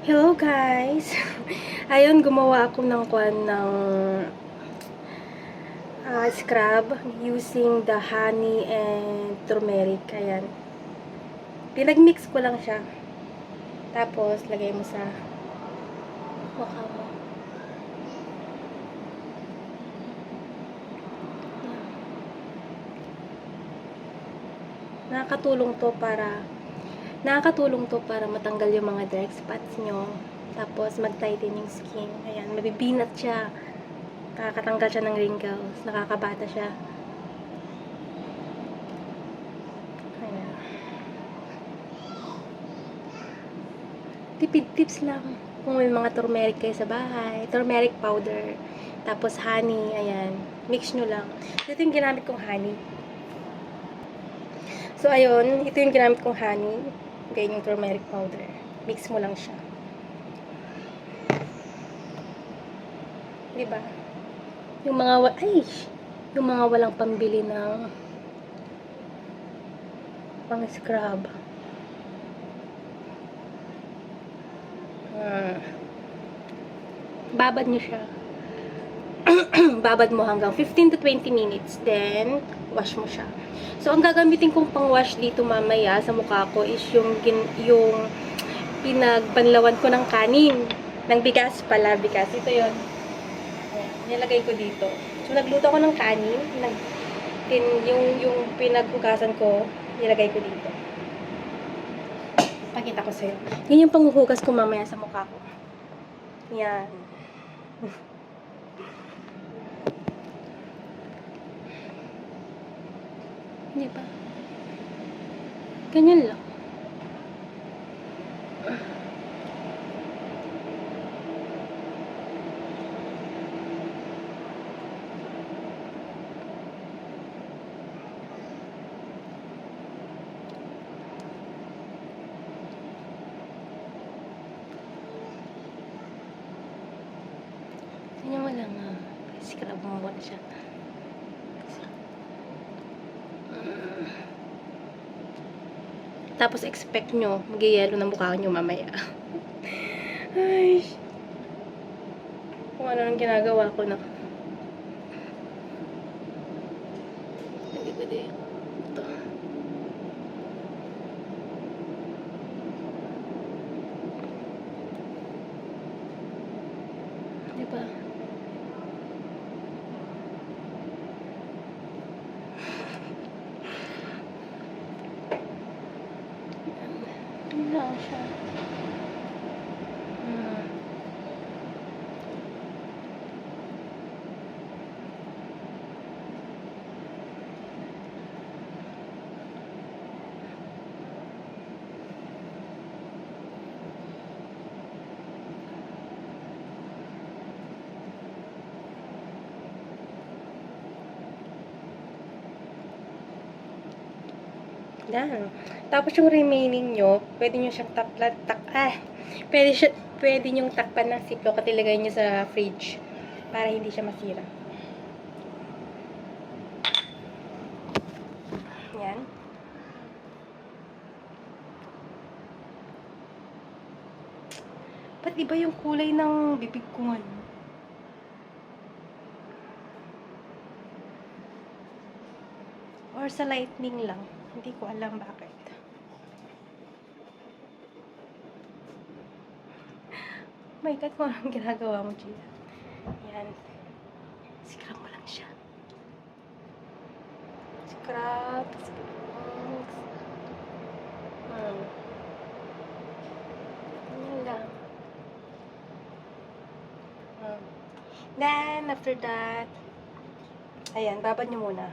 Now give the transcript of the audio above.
Hello guys! Ayun, gumawa ako ng scrub using the honey and turmeric. Ayan. Pinag-mix ko lang siya. Tapos, lagay mo sa mukha mo. Nakakatulong to para matanggal yung mga dark spots nyo. Tapos, mag-tighten yung skin. Ayan, mabibinat siya. Nakakatanggal siya ng wrinkles. Nakakabata siya. Ayan. Tipid tips lang. Kung may mga turmeric kayo sa bahay. Turmeric powder. Tapos, honey. Ayan. Mix nyo lang. Ito yung ginamit kong honey. So, ayun. Ito yung ginamit kong honey. Ganyan yung turmeric powder. Mix mo lang siya. Diba? Yung mga walang pambili ng pang scrub. Babad nyo siya. Babad mo hanggang 15 to 20 minutes. Then, wash mo siya. So, ang gagamitin kong pang-wash dito mamaya sa mukha ko is yung pinagbanlawan ko ng kanin. Ng bigas pala. Bigas. Ito yun. Ayan. Nilagay ko dito. So, nagluto ako ng kanin. Yung pinaghugasan ko, nilagay ko dito. Pakita ko sa'yo. Yan yung panghuhugas ko mamaya sa mukha ko. Yan. Hindi ba? Ganyan lang. Ganyan mo lang ha. Scrub mo muna siya. Tapos expect nyo, mag-yellow na mukha nyo mamaya. Ay. Kung ano nang ginagawa ko na. Ito. Diba? Lang siya. Yan. Tapos yung remaining nyo, pwede nyo siyang pwede nyong takpan ng ziplock at ilagay nyo sa fridge para hindi siya masira. Yan. Ba't iba yung kulay ng bibig ko ngayon? Or sa lightning lang. Hindi ko alam bakit. Oh my God, kung anong ginagawa mo, Gia. Yan. Scrub mo lang siya. Scrub. Yan lang. Then, after that, ayan, babad nyo muna.